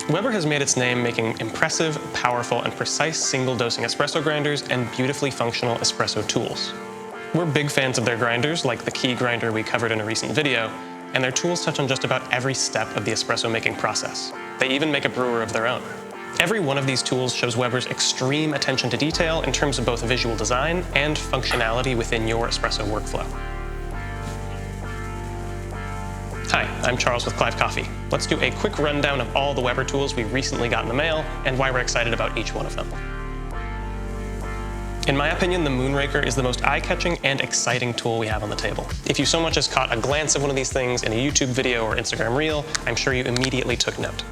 Weber has made its name making impressive, powerful, and precise single-dosing espresso grinders and beautifully functional espresso tools. We're big fans of their grinders, like the key grinder we covered in a recent video, and their tools touch on just about every step of the espresso making process. They even make a brewer of their own. Every one of these tools shows Weber's extreme attention to detail in terms of both visual design and functionality within your espresso workflow. Hi, I'm Charles with Clive Coffee. Let's do a quick rundown of all the Weber tools we recently got in the mail and why we're excited about each one of them. In my opinion, the Moonraker is the most eye-catching and exciting tool we have on the table. If you so much as caught a glance of one of these things in a YouTube video or Instagram reel, I'm sure you immediately took note.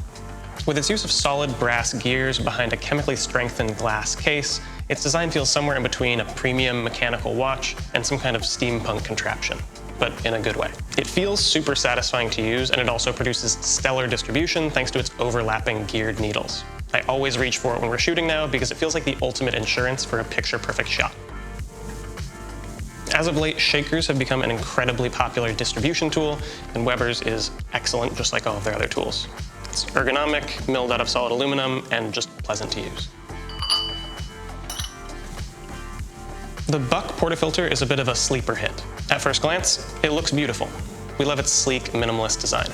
With its use of solid brass gears behind a chemically strengthened glass case, its design feels somewhere in between a premium mechanical watch and some kind of steampunk contraption, but in a good way. It feels super satisfying to use, and it also produces stellar distribution thanks to its overlapping geared needles. I always reach for it when we're shooting now because it feels like the ultimate insurance for a picture-perfect shot. As of late, shakers have become an incredibly popular distribution tool, and Weber's is excellent just like all of their other tools. It's ergonomic, milled out of solid aluminum, and just pleasant to use. The Buck Portafilter is a bit of a sleeper hit. At first glance, it looks beautiful. We love its sleek, minimalist design.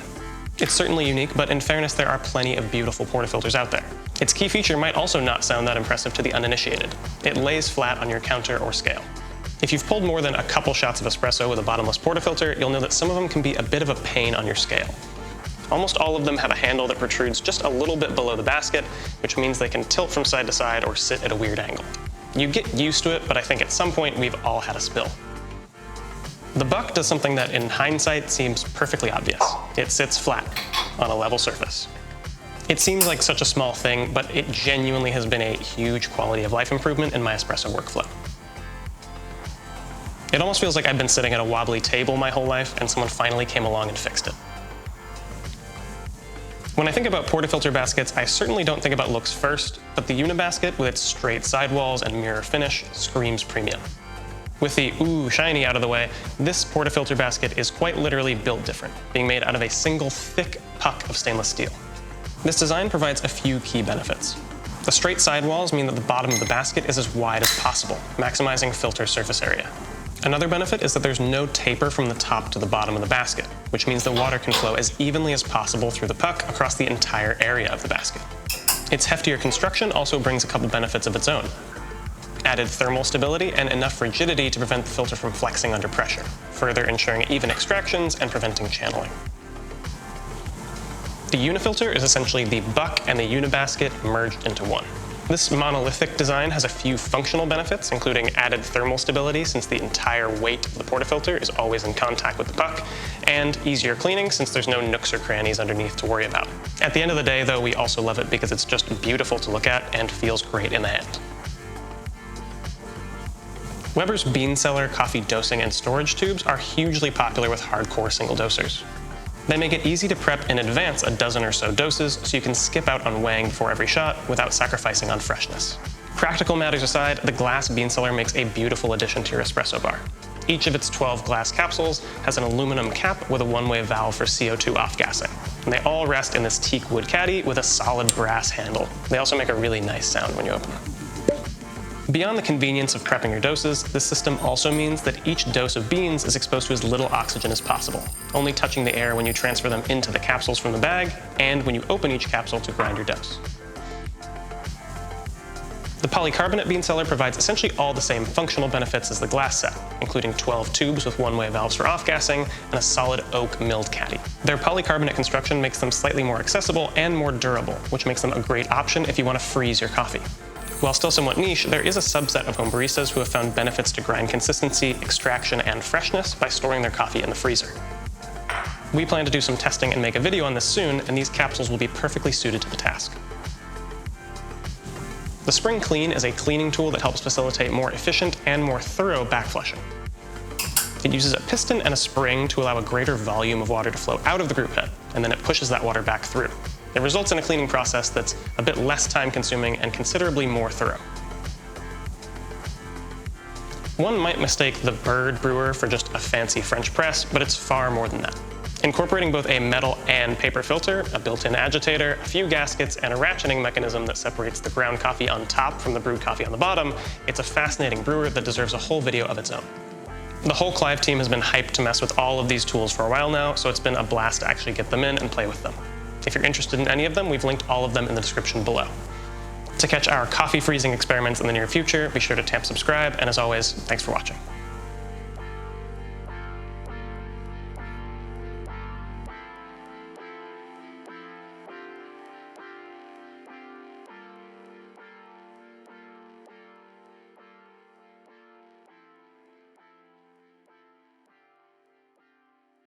It's certainly unique, but in fairness, there are plenty of beautiful portafilters out there. Its key feature might also not sound that impressive to the uninitiated. It lays flat on your counter or scale. If you've pulled more than a couple shots of espresso with a bottomless portafilter, you'll know that some of them can be a bit of a pain on your scale. Almost all of them have a handle that protrudes just a little bit below the basket, which means they can tilt from side to side or sit at a weird angle. You get used to it, but I think at some point we've all had a spill. The Buck does something that in hindsight seems perfectly obvious. It sits flat on a level surface. It seems like such a small thing, but it genuinely has been a huge quality of life improvement in my espresso workflow. It almost feels like I've been sitting at a wobbly table my whole life and someone finally came along and fixed it. When I think about portafilter baskets, I certainly don't think about looks first, but the Unibasket with its straight sidewalls and mirror finish screams premium. With the ooh shiny out of the way, this portafilter basket is quite literally built different, being made out of a single thick puck of stainless steel. This design provides a few key benefits. The straight sidewalls mean that the bottom of the basket is as wide as possible, maximizing filter surface area. Another benefit is that there's no taper from the top to the bottom of the basket, which means the water can flow as evenly as possible through the puck across the entire area of the basket. Its heftier construction also brings a couple benefits of its own. Added thermal stability and enough rigidity to prevent the filter from flexing under pressure, further ensuring even extractions and preventing channeling. The Unifilter is essentially the Buck and the Unibasket merged into one. This monolithic design has a few functional benefits, including added thermal stability since the entire weight of the portafilter is always in contact with the puck, and easier cleaning since there's no nooks or crannies underneath to worry about. At the end of the day, though, we also love it because it's just beautiful to look at and feels great in the hand. Weber's bean cellar coffee dosing and storage tubes are hugely popular with hardcore single dosers. They make it easy to prep in advance a dozen or so doses so you can skip out on weighing before every shot without sacrificing on freshness. Practical matters aside, the glass bean cellar makes a beautiful addition to your espresso bar. Each of its 12 glass capsules has an aluminum cap with a one-way valve for CO2 off-gassing. And they all rest in this teak wood caddy with a solid brass handle. They also make a really nice sound when you open them. Beyond the convenience of prepping your doses, this system also means that each dose of beans is exposed to as little oxygen as possible, only touching the air when you transfer them into the capsules from the bag and when you open each capsule to grind your dose. The polycarbonate bean cellar provides essentially all the same functional benefits as the glass set, including 12 tubes with one-way valves for off-gassing and a solid oak milled caddy. Their polycarbonate construction makes them slightly more accessible and more durable, which makes them a great option if you want to freeze your coffee. While still somewhat niche, there is a subset of home baristas who have found benefits to grind consistency, extraction, and freshness by storing their coffee in the freezer. We plan to do some testing and make a video on this soon, and these capsules will be perfectly suited to the task. The Spring Clean is a cleaning tool that helps facilitate more efficient and more thorough backflushing. It uses a piston and a spring to allow a greater volume of water to flow out of the group head, and then it pushes that water back through. It results in a cleaning process that's a bit less time-consuming and considerably more thorough. One might mistake the Brewer for just a fancy French press, but it's far more than that. Incorporating both a metal and paper filter, a built-in agitator, a few gaskets, and a ratcheting mechanism that separates the ground coffee on top from the brewed coffee on the bottom, it's a fascinating brewer that deserves a whole video of its own. The whole Clive team has been hyped to mess with all of these tools for a while now, so it's been a blast to actually get them in and play with them. If you're interested in any of them, we've linked all of them in the description below. To catch our coffee freezing experiments in the near future, be sure to subscribe, and as always, thanks for watching.